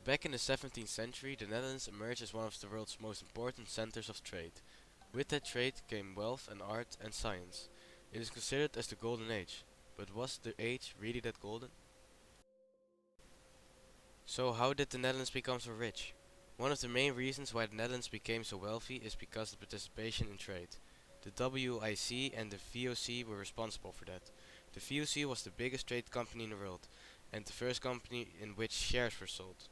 Back in the 17th century, the Netherlands emerged as one of the world's most important centers of trade. With that trade came wealth and art and science. It is considered as the Golden Age. But was the age really that golden? So how did the Netherlands become so rich? One of the main reasons why the Netherlands became so wealthy is because of participation in trade. The WIC and the VOC were responsible for that. The VOC was the biggest trade company in the world, and the first company in which shares were sold.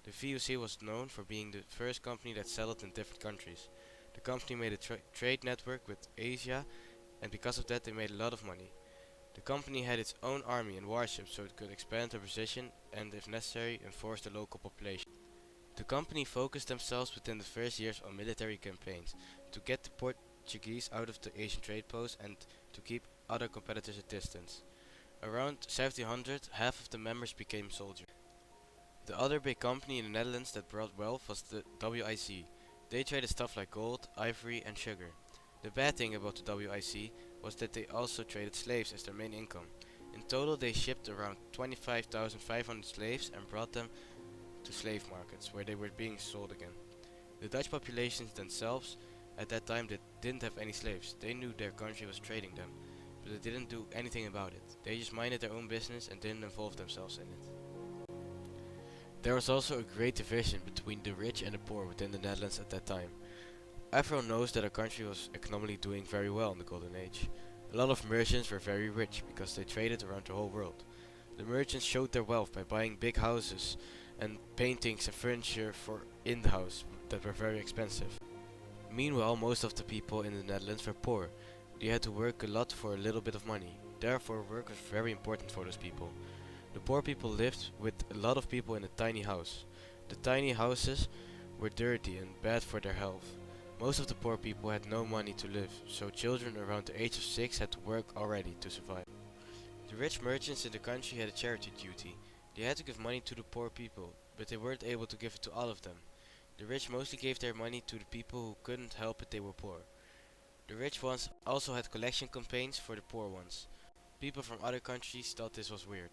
The VOC was known for being the first company that settled in different countries. The company made a trade network with Asia, and because of that they made a lot of money. The company had its own army and warships so it could expand their position and, if necessary, enforce the local population. The company focused themselves within the first years on military campaigns to get the Portuguese out of the Asian trade posts and to keep other competitors at distance. Around 1700, half of the members became soldiers. The other big company in the Netherlands that brought wealth was the WIC. They traded stuff like gold, ivory and sugar. The bad thing about the WIC was that they also traded slaves as their main income. In total they shipped around 25,500 slaves and brought them to slave markets where they were being sold again. The Dutch populations themselves at that time didn't have any slaves. They knew their country was trading them, but they didn't do anything about it. They just minded their own business and didn't involve themselves in it. There was also a great division between the rich and the poor within the Netherlands at that time. Everyone knows that our country was economically doing very well in the Golden Age. A lot of merchants were very rich because they traded around the whole world. The merchants showed their wealth by buying big houses and paintings and furniture for in the house that were very expensive. Meanwhile, most of the people in the Netherlands were poor. They had to work a lot for a little bit of money. Therefore, work was very important for those people. The poor people lived with a lot of people in a tiny house. The tiny houses were dirty and bad for their health. Most of the poor people had no money to live, so children around the age of 6 had to work already to survive. The rich merchants in the country had a charity duty. They had to give money to the poor people, but they weren't able to give it to all of them. The rich mostly gave their money to the people who couldn't help it they were poor. The rich ones also had collection campaigns for the poor ones. People from other countries thought this was weird.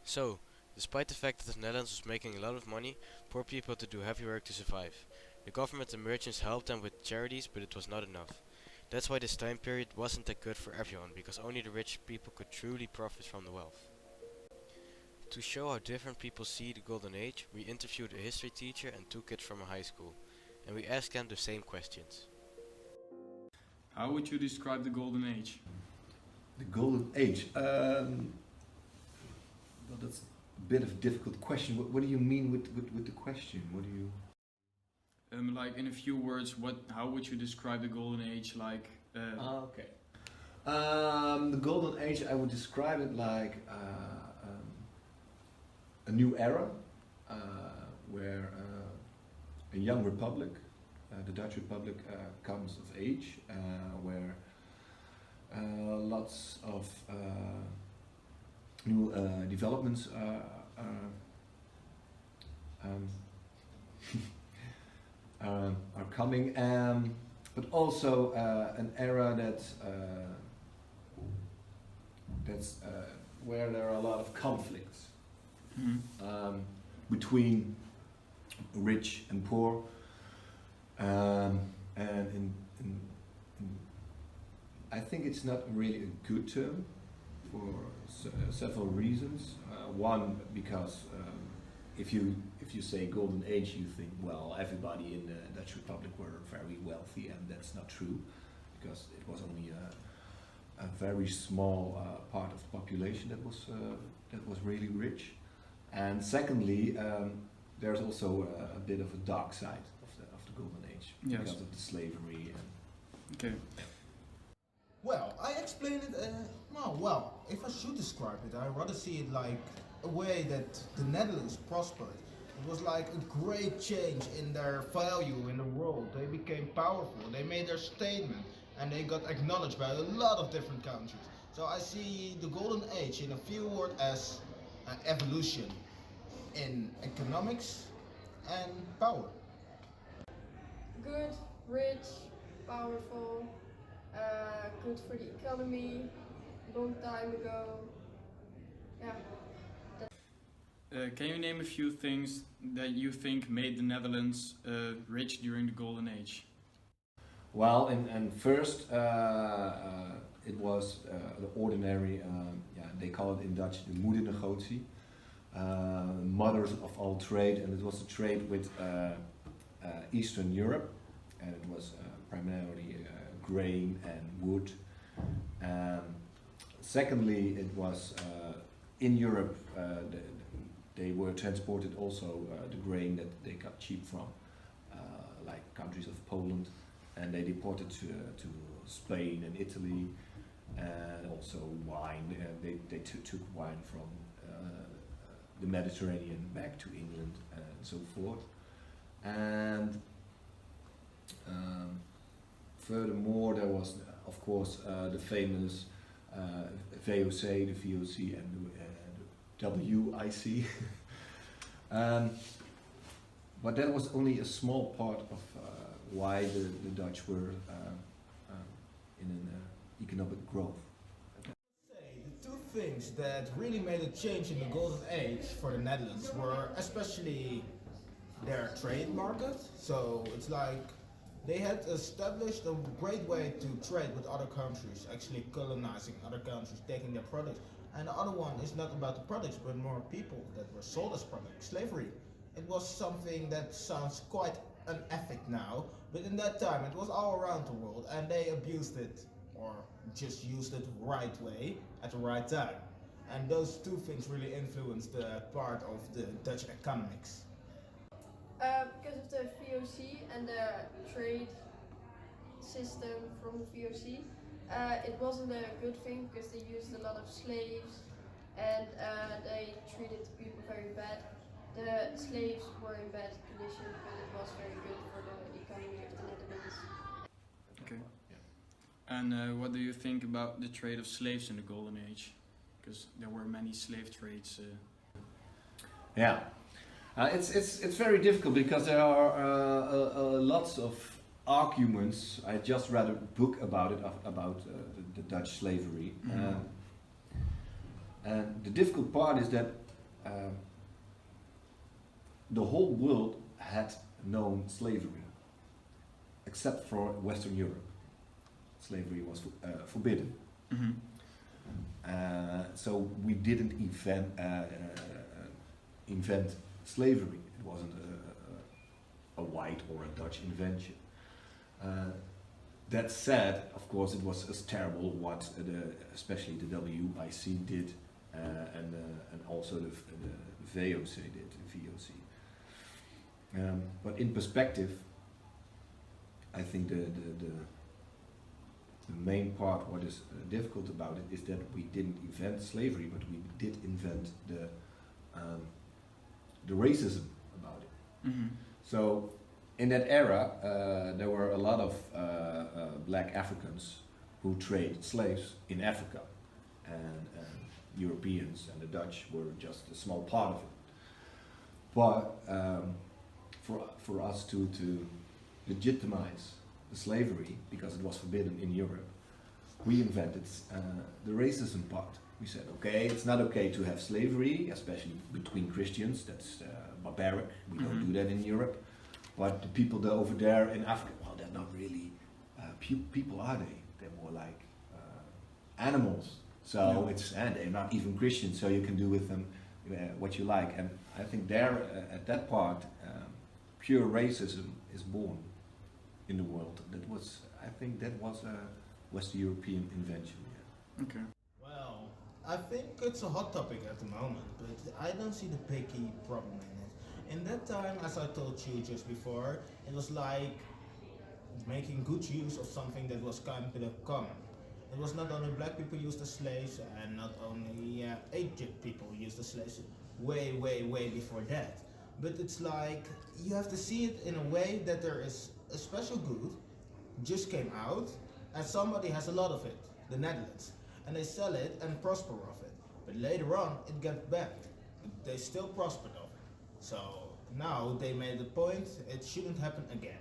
So, despite the fact that the Netherlands was making a lot of money, poor people had to do heavy work to survive. The government and merchants helped them with charities, but it was not enough. That's why this time period wasn't that good for everyone, because only the rich people could truly profit from the wealth. To show how different people see the Golden Age, we interviewed a history teacher and two kids from a high school, and we asked them the same questions. How would you describe the Golden Age? The Golden Age. Well, that's a bit of a difficult question. What do you mean with the question? What do you? Like in a few words, how would you describe the Golden Age? Like. Okay. The Golden Age, I would describe it like a new era where a young republic, the Dutch Republic, comes of age, where lots of new developments are coming, but also an era that's where there are a lot of conflicts between rich and poor, and I think it's not really a good term for several reasons. One, because if you say Golden Age, you think, well, everybody in the Dutch Republic were very wealthy, and that's not true, because it was only a very small part of the population that was really rich. And secondly, there's also a bit of a dark side of the Golden Age, Yes. because of the slavery and. Okay. Well, I explain it, well, if I should describe it, I'd rather see it like a way that the Netherlands prospered. It was like a great change in their value in the world. They became powerful, they made their statement, and they got acknowledged by a lot of different countries. So I see the Golden Age in a few words as an evolution in economics and power. Good, rich, powerful, good for the economy, long time ago. Yeah. Can you name a few things that you think made the Netherlands rich during the Golden Age? Well, and first it was the ordinary, they call it in Dutch the moedernegotie, mothers of all trade, and it was a trade with Eastern Europe, and it was primarily grain and wood. Secondly, it was in Europe, they were transported also the grain that they got cheap from, like countries of Poland, and they deported to Spain and Italy, and also wine. They took wine from the Mediterranean back to England and so forth. And furthermore, there was, of course, the famous VOC, the VOC, and the WIC. But that was only a small part of why the Dutch were in an economic growth. The two things that really made a change in the Golden Age for the Netherlands were especially their trade market. So it's like they had established a great way to trade with other countries, actually colonizing other countries, taking their products. And the other one is not about the products, but more people that were sold as products. Slavery. It was something that sounds quite unethic now, but in that time it was all around the world, and they abused it, or just used it right way at the right time. And those two things really influenced the part of the Dutch economics. Because of the VOC and the trade system from the VOC, it wasn't a good thing because they used a lot of slaves and they treated people very bad. The slaves were in bad condition, but it was very good for the economy of the Netherlands. Okay. And what do you think about the trade of slaves in the Golden Age? Because there were many slave trades. Yeah, it's very difficult because there are lots of arguments. I just read a book about it, about the Dutch slavery. Mm-hmm. And the difficult part is that the whole world had known slavery, except for Western Europe. Slavery was forbidden. Mm-hmm. So we didn't invent slavery. It wasn't a white or a Dutch invention. That said, of course, it was as terrible what especially the WIC did, and also the VOC did, the VOC. But in perspective, I think the main part, what is difficult about it, is that we didn't invent slavery, but we did invent the racism about it. Mm-hmm. So in that era, there were a lot of black Africans who traded slaves in Africa, and Europeans and the Dutch were just a small part of it. But for us to legitimize the slavery, because it was forbidden in Europe, we invented the racism part. We said, okay, it's not okay to have slavery, especially between Christians. That's barbaric. We don't do that in Europe. But the people that over there in Africa, well, they're not really people, are they? They're more like animals. So and they're not even Christians. So you can do with them what you like. And I think there, at that part, pure racism is born in the world. I think that was a West European invention. Yeah. Okay. Well, I think it's a hot topic at the moment, but I don't see the picky problem in it. In that time, as I told you just before, it was like making good use of something that was kind of common. It was not only black people used the slaves, and not only Asian people used the slaves, way before that. But it's like, you have to see it in a way that there is a special good, just came out, and somebody has a lot of it, the Netherlands, and they sell it and prosper of it. But later on, it got banned. They still prospered of it. So now they made the point, it shouldn't happen again.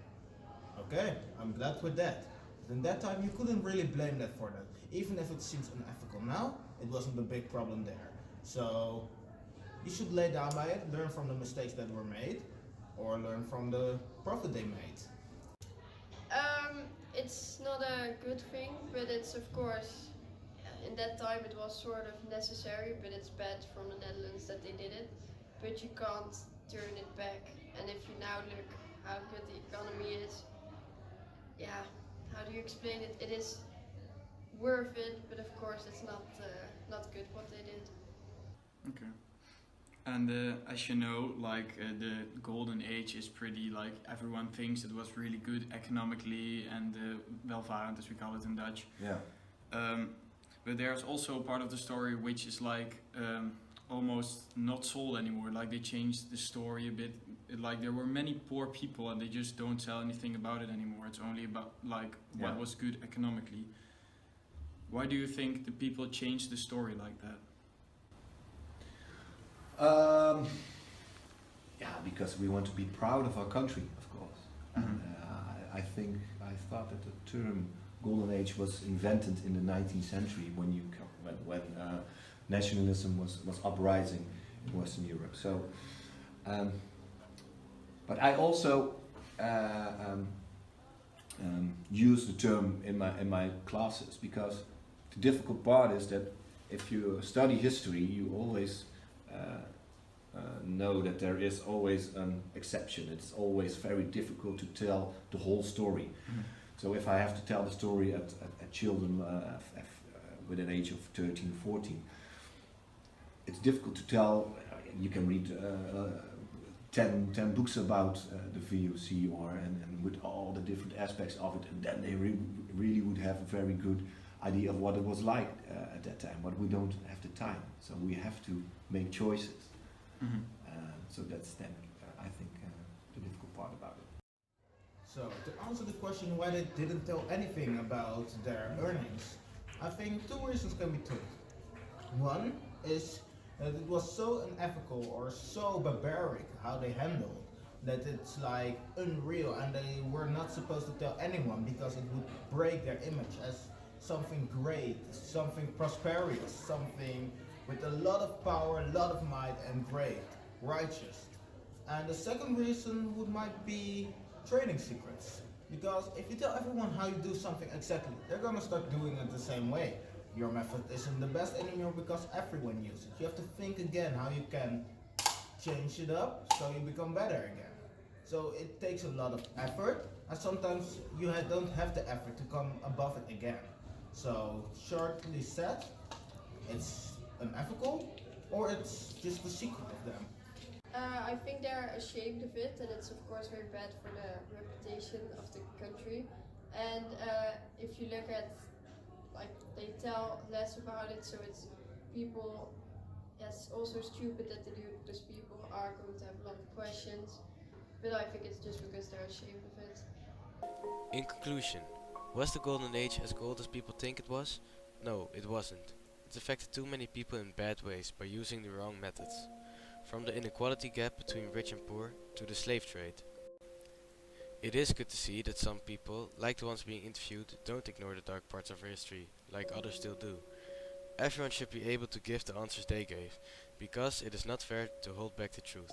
Okay, I'm glad with that. But in that time, you couldn't really blame that for that. Even if it seems unethical now, it wasn't a big problem there. So You should lay down by it, learn from the mistakes that were made, or learn from the profit they made. It's not a good thing, but it's of course, in that time it was sort of necessary, but it's bad from the Netherlands that they did it. But you can't turn it back. And if you now look how good the economy is, yeah, how do you explain it? It is worth it, but of course it's not good what they did. Okay. And as you know, like the golden age is pretty like everyone thinks it was really good economically and welvarend, as we call it in Dutch. Yeah. But there's also a part of the story which is like almost not sold anymore. Like they changed the story a bit. Like there were many poor people and they just don't tell anything about it anymore. It's only about like what was good economically. Why do you think the people changed the story like that? Yeah, because we want to be proud of our country, of course. And I thought that the term Golden Age was invented in the 19th century when nationalism was uprising in Western Europe. So, but I also use the term in my classes because the difficult part is that if you study history, you always know that there is always an exception. It's always very difficult to tell the whole story. So if I have to tell the story at children with an age of 13, 14, it's difficult to tell. You can read 10 books about the VOC and with all the different aspects of it, and then they really would have a very good idea of what it was like at that time. But we don't have the time, so we have to make choices. So that's then, I think, the difficult part about it. So, to answer the question why they didn't tell anything about their earnings, I think two reasons can be told. One is that it was so unethical or so barbaric how they handled that it's like unreal, and they were not supposed to tell anyone because it would break their image as something great, something prosperous, something with a lot of power, a lot of might, and great, righteous. And the second reason might be trading secrets. Because if you tell everyone how you do something exactly, they're gonna start doing it the same way. Your method isn't the best anymore because everyone uses it. You have to think again how you can change it up so you become better again. So it takes a lot of effort, and sometimes you don't have the effort to come above it again. So shortly said, it's unethical, or it's just the secret of them. I think they're ashamed of it, and it's of course very bad for the reputation of the country. And if you look at, like, they tell less about it, so it's people. It's also stupid that they do it because people are going to have a lot of questions. But I think it's just because they're ashamed of it. In conclusion, was the Golden Age as gold as people think it was? No, it wasn't. It affected too many people in bad ways by using the wrong methods. From the inequality gap between rich and poor to the slave trade. It is good to see that some people, like the ones being interviewed, don't ignore the dark parts of our history, like others still do. Everyone should be able to give the answers they gave, because it is not fair to hold back the truth.